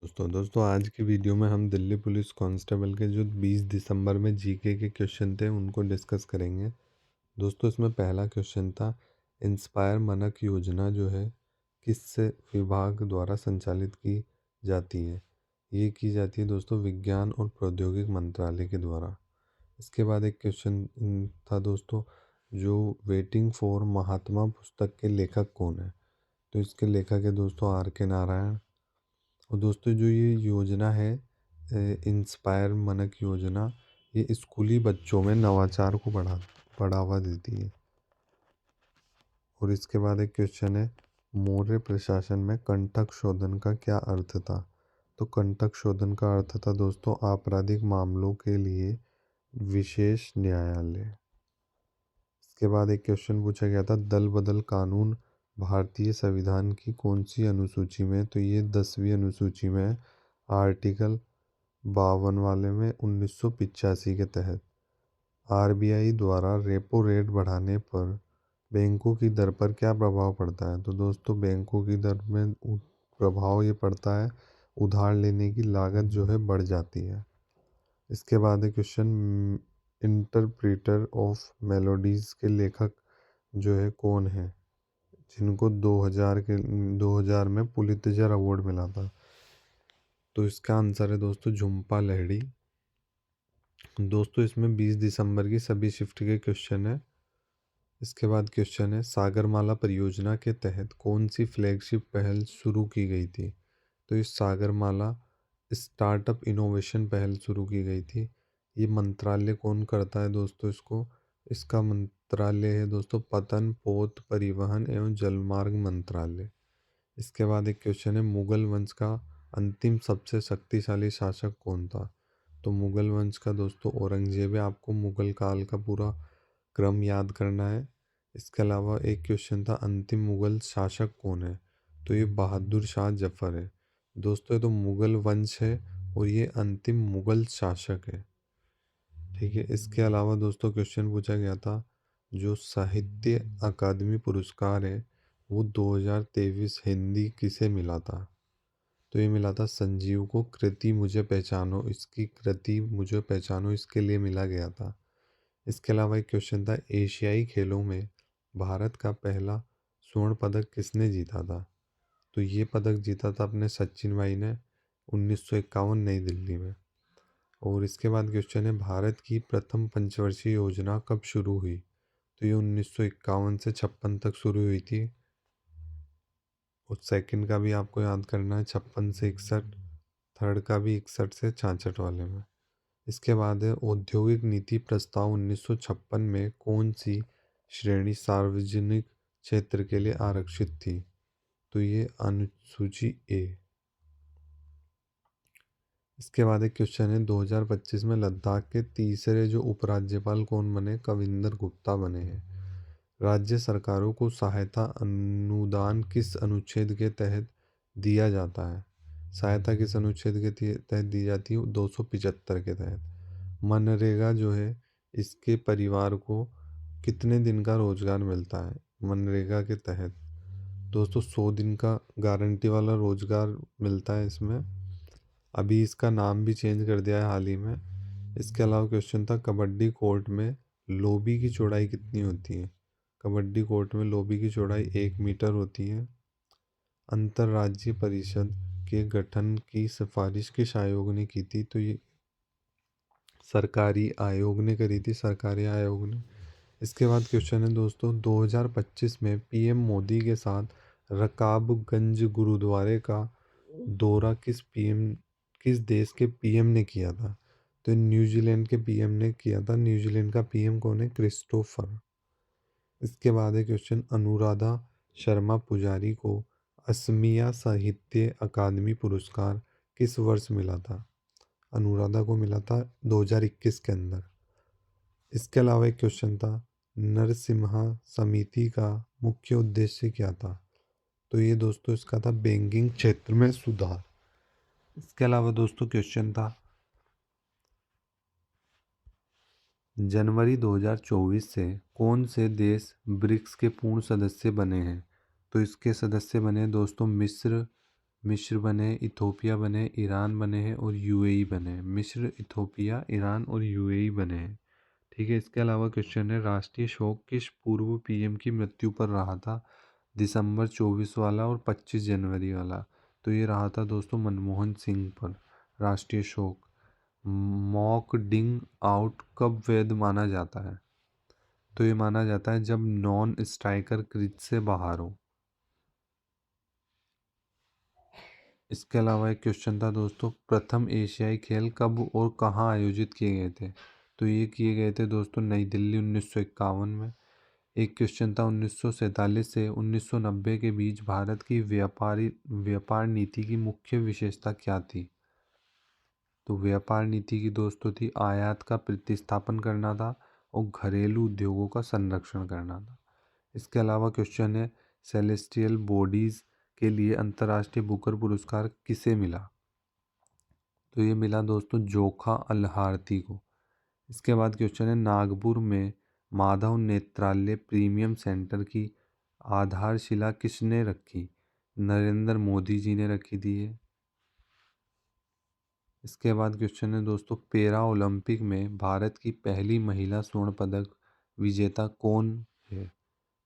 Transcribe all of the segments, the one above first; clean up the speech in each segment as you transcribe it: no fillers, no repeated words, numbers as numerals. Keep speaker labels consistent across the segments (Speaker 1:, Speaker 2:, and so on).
Speaker 1: दोस्तों आज की वीडियो में हम दिल्ली पुलिस कांस्टेबल के जो 20 दिसंबर में जीके के क्वेश्चन थे उनको डिस्कस करेंगे। दोस्तों इसमें पहला क्वेश्चन था, इंस्पायर मनक योजना जो है किस विभाग द्वारा संचालित की जाती है। ये की जाती है दोस्तों विज्ञान और प्रौद्योगिक मंत्रालय के द्वारा। इसके बाद एक क्वेश्चन था दोस्तों, जो वेटिंग फॉर महात्मा पुस्तक के लेखक कौन है। तो इसके लेखक है दोस्तों आर के नारायण। और दोस्तों जो ये योजना है इंस्पायर मनक योजना, ये स्कूली बच्चों में नवाचार को बढ़ावा देती है। और इसके बाद एक क्वेश्चन है, मौर्य प्रशासन में कंटक शोधन का क्या अर्थ था। तो कंटक शोधन का अर्थ था दोस्तों आपराधिक मामलों के लिए विशेष न्यायालय। इसके बाद एक क्वेश्चन पूछा गया था, दल बदल कानून भारतीय संविधान की कौन सी अनुसूची में। तो ये 10वीं अनुसूची में है, आर्टिकल 52 वाले में 1985 के तहत। आरबीआई द्वारा रेपो रेट बढ़ाने पर बैंकों की दर पर क्या प्रभाव पड़ता है। तो दोस्तों बैंकों की दर में प्रभाव ये पड़ता है, उधार लेने की लागत जो है बढ़ जाती है। इसके बाद है क्वेश्चन, इंटरप्रेटर ऑफ मेलोडीज के लेखक जो है कौन है, जिनको 2000 में पुलित्जर अवार्ड मिला था। तो इसका आंसर है दोस्तों झुम्पा लाहिड़ी। दोस्तों इसमें 20 दिसंबर की सभी शिफ्ट के क्वेश्चन है। इसके बाद क्वेश्चन है, सागरमाला परियोजना के तहत कौन सी फ्लैगशिप पहल शुरू की गई थी। तो इस सागरमाला स्टार्टअप इनोवेशन पहल शुरू की गई थी। ये मंत्रालय कौन करता है दोस्तों इसको, इसका मंत्रालय है दोस्तों पतन पोत परिवहन एवं जलमार्ग मंत्रालय। इसके बाद एक क्वेश्चन है, मुगल वंश का अंतिम सबसे शक्तिशाली शासक कौन था। तो मुगल वंश का दोस्तों औरंगजेब है। आपको मुगल काल का पूरा क्रम याद करना है। इसके अलावा एक क्वेश्चन था, अंतिम मुगल शासक कौन है। तो ये बहादुर शाह जफर है। दोस्तों ये तो मुगल वंश है और ये अंतिम मुगल शासक है। ठीक है। इसके अलावा दोस्तों क्वेश्चन पूछा गया था, जो साहित्य अकादमी पुरस्कार है वो 2023 हिंदी किसे मिला था। तो ये मिला था संजीव को, कृति मुझे पहचानो, इसकी कृति मुझे पहचानो इसके लिए मिला गया था। इसके अलावा एक क्वेश्चन था, एशियाई खेलों में भारत का पहला स्वर्ण पदक किसने जीता था। तो ये पदक जीता था अपने सचिन भाई ने 1951 नई दिल्ली में। और इसके बाद क्वेश्चन है, भारत की प्रथम पंचवर्षीय योजना कब शुरू हुई। तो ये 1951 से 56 तक शुरू हुई थी। और सेकंड का भी आपको याद करना है, 56 से 61। थर्ड का भी 61 से 66 वाले में। इसके बाद है, औद्योगिक नीति प्रस्ताव 1956 में कौन सी श्रेणी सार्वजनिक क्षेत्र के लिए आरक्षित थी। तो ये अनुसूची ए। इसके बाद एक क्वेश्चन है, 2025 में लद्दाख के तीसरे जो उपराज्यपाल कौन बने, कविंदर गुप्ता बने हैं। राज्य सरकारों को सहायता अनुदान किस अनुच्छेद के तहत दिया जाता है। सहायता किस अनुच्छेद के तहत दी जाती है, 275 के तहत। मनरेगा जो है इसके परिवार को कितने दिन का रोजगार मिलता है मनरेगा के तहत। दोस्तों 100 दिन का गारंटी वाला रोजगार मिलता है इसमें। अभी इसका नाम भी चेंज कर दिया है हाल ही में। इसके अलावा क्वेश्चन था, कबड्डी कोर्ट में लोबी की चौड़ाई कितनी होती है। कबड्डी कोर्ट में लोबी की चौड़ाई 1 मीटर होती है। अंतर्राज्यीय परिषद के गठन की सिफारिश किस आयोग ने की थी। तो ये सरकारी आयोग ने करी थी, सरकारी आयोग ने। इसके बाद क्वेश्चन है दोस्तों, 2025 में पीएम मोदी के साथ रकाबगंज गुरुद्वारे का दौरा किस देश के पीएम ने किया था। तो न्यूजीलैंड के पीएम ने किया था। न्यूजीलैंड का पीएम कौन है, क्रिस्टोफर। इसके बाद है क्वेश्चन, अनुराधा शर्मा पुजारी को असमिया साहित्य अकादमी पुरस्कार किस वर्ष मिला था। अनुराधा को मिला था 2021 के अंदर। इसके अलावा एक क्वेश्चन था, नरसिम्हा समिति का मुख्य उद्देश्य क्या था। तो ये दोस्तों इसका था बैंकिंग क्षेत्र में सुधार। इसके अलावा दोस्तों क्वेश्चन था, जनवरी 2024 से कौन से देश ब्रिक्स के पूर्ण सदस्य बने हैं। तो इसके सदस्य बने दोस्तों मिस्र, मिस्र बने, इथोपिया बने, ईरान बने हैं और यूएई बने हैं। मिस्र, इथोपिया, ईरान और यूएई बने हैं। ठीक है। इसके अलावा क्वेश्चन है, राष्ट्रीय शोक किस पूर्व पीएम की मृत्यु पर रहा था? दिसंबर 24 वाला और 25 जनवरी वाला। तो ये रहा था दोस्तों मनमोहन सिंह पर राष्ट्रीय शोक। मॉक डिंग आउट कब वैध माना जाता है? तो ये माना जाता है जब नॉन स्ट्राइकर क्रीज से बाहर हो। इसके अलावा एक क्वेश्चन था दोस्तों, प्रथम एशियाई खेल कब और कहाँ आयोजित किए गए थे? तो ये किए गए थे दोस्तों नई दिल्ली 1951 में। एक क्वेश्चन था 1947 से 1990 के बीच भारत की व्यापार नीति की मुख्य विशेषता क्या थी? तो व्यापार नीति की दोस्तों थी आयात का प्रतिस्थापन करना था और घरेलू उद्योगों का संरक्षण करना था। इसके अलावा क्वेश्चन है, सेलेस्टियल बॉडीज के लिए अंतर्राष्ट्रीय बुकर पुरस्कार किसे मिला? तो ये मिला दोस्तों जोखा अलहारती को। इसके बाद क्वेश्चन है, नागपुर में माधव नेत्रालय प्रीमियम सेंटर की आधारशिला किसने रखी? नरेंद्र मोदी जी ने रखी थी ये। इसके बाद क्वेश्चन है दोस्तों, पैरा ओलंपिक में भारत की पहली महिला स्वर्ण पदक विजेता कौन है?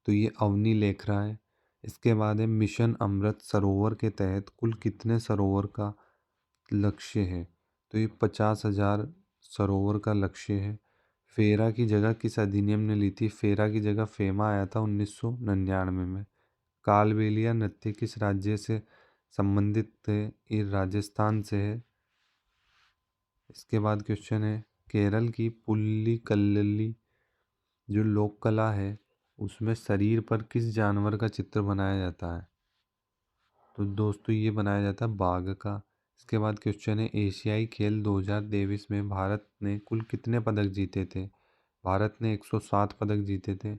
Speaker 1: तो ये अवनी लेखरा है। इसके बाद है, मिशन अमृत सरोवर के तहत कुल कितने सरोवर का लक्ष्य है? तो ये 50,000 सरोवर का लक्ष्य है। फेरा की जगह किस अधिनियम ने ली थी? फेरा की जगह फेमा आया था 1999 में। कालबेलिया नृत्य किस राज्य से संबंधित है? ये राजस्थान से है। इसके बाद क्वेश्चन है, केरल की पुल्लिकल्ली जो लोक कला है उसमें शरीर पर किस जानवर का चित्र बनाया जाता है? तो दोस्तों ये बनाया जाता है बाघ का। इसके बाद क्वेश्चन है, एशियाई खेल 2023 में भारत ने कुल कितने पदक जीते थे? भारत ने 107 पदक जीते थे।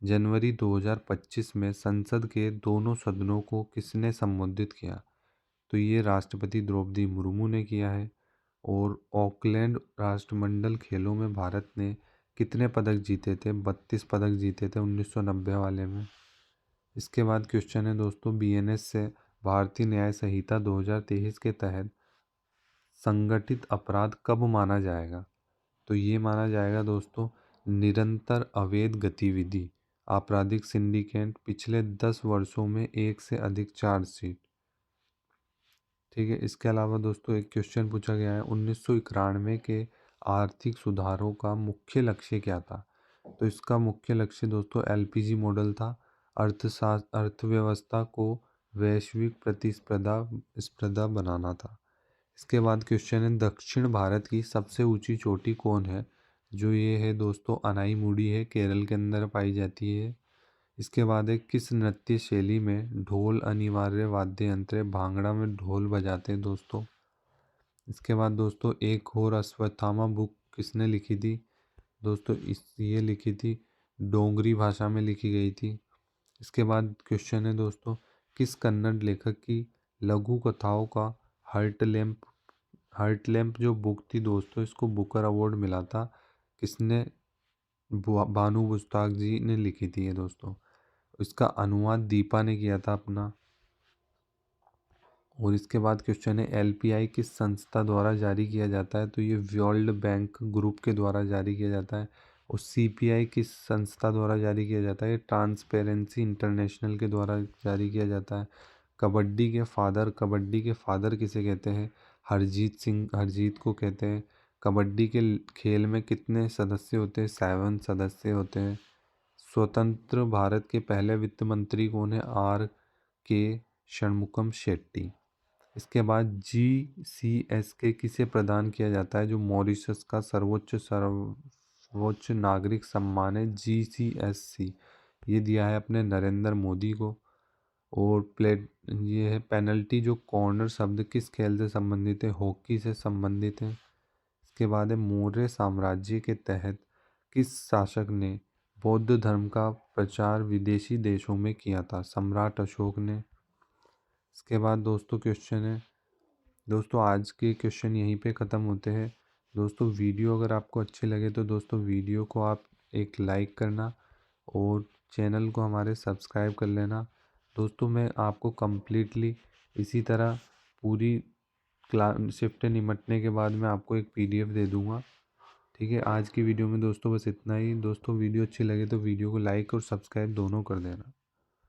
Speaker 1: जनवरी 2025 में संसद के दोनों सदनों को किसने संबोधित किया? तो ये राष्ट्रपति द्रौपदी मुर्मू ने किया है। और ऑकलैंड राष्ट्रमंडल खेलों में भारत ने कितने पदक जीते थे? 32 पदक जीते थे 1990 वाले में। इसके बाद क्वेश्चन है दोस्तों, बीएनएस से भारतीय न्याय संहिता 2023 के तहत संगठित अपराध कब माना जाएगा? तो ये माना जाएगा दोस्तों निरंतर अवैध गतिविधि, आपराधिक सिंडिकेट, पिछले 10 वर्षों में एक से अधिक चार्जशीट। ठीक है। इसके अलावा दोस्तों एक क्वेश्चन पूछा गया है, 1991 के आर्थिक सुधारों का मुख्य लक्ष्य क्या था? तो इसका मुख्य लक्ष्य दोस्तों एलपीजी मॉडल था। अर्थव्यवस्था को वैश्विक स्पर्धा बनाना था। इसके बाद क्वेश्चन है, दक्षिण भारत की सबसे ऊंची चोटी कौन है? जो ये है दोस्तों अनाईमुड़ी है, केरल के अंदर पाई जाती है। इसके बाद है, किस नृत्य शैली में ढोल अनिवार्य वाद्य यंत्र है? भांगड़ा में ढोल बजाते हैं दोस्तों। इसके बाद दोस्तों एक और अश्वत्थामा बुक किसने लिखी थी? दोस्तों ये लिखी थी डोगरी भाषा में लिखी गई थी। इसके बाद क्वेश्चन है दोस्तों, किस कन्नड़ लेखक की लघु कथाओं का हर्ट लैम्प जो बुक थी दोस्तों, इसको बुकर अवार्ड मिला था? किसने? भानु बुस्ताक जी ने लिखी थी ये दोस्तों। इसका अनुवाद दीपा ने किया था अपना। और इसके बाद क्वेश्चन है, एलपीआई किस संस्था द्वारा जारी किया जाता है? तो ये वर्ल्ड बैंक ग्रुप के द्वारा जारी किया जाता है। और सीपीआई किस संस्था द्वारा जारी किया जाता है? ट्रांसपेरेंसी इंटरनेशनल के द्वारा जारी किया जाता है। कबड्डी के फादर किसे कहते हैं? हरजीत को कहते हैं। कबड्डी के खेल में कितने सदस्य होते हैं? 7 सदस्य होते हैं। स्वतंत्र भारत के पहले वित्त मंत्री कौन है? आर के षणमुखम शेट्टी। इसके बाद GCSK किसे प्रदान किया जाता है? जो मॉरिशस का सर्वोच्च नागरिक सम्मान है GCSC, ये दिया है अपने नरेंद्र मोदी को। और ये है पेनल्टी जो कॉर्नर शब्द किस खेल से संबंधित है? हॉकी से संबंधित है। इसके बाद है, मौर्य साम्राज्य के तहत किस शासक ने बौद्ध धर्म का प्रचार विदेशी देशों में किया था? सम्राट अशोक ने। इसके बाद दोस्तों क्वेश्चन है, दोस्तों आज के क्वेश्चन यहीं पे ख़त्म होते हैं। दोस्तों वीडियो अगर आपको अच्छी लगे तो दोस्तों वीडियो को आप एक लाइक करना और चैनल को हमारे सब्सक्राइब कर लेना। दोस्तों मैं आपको कम्प्लीटली इसी तरह पूरी क्लास शिफ्ट निमटने के बाद मैं आपको एक PDF दे दूँगा। ठीक है, आज की वीडियो में दोस्तों बस इतना ही। दोस्तों वीडियो अच्छी लगे तो वीडियो को लाइक और सब्सक्राइब दोनों कर देना।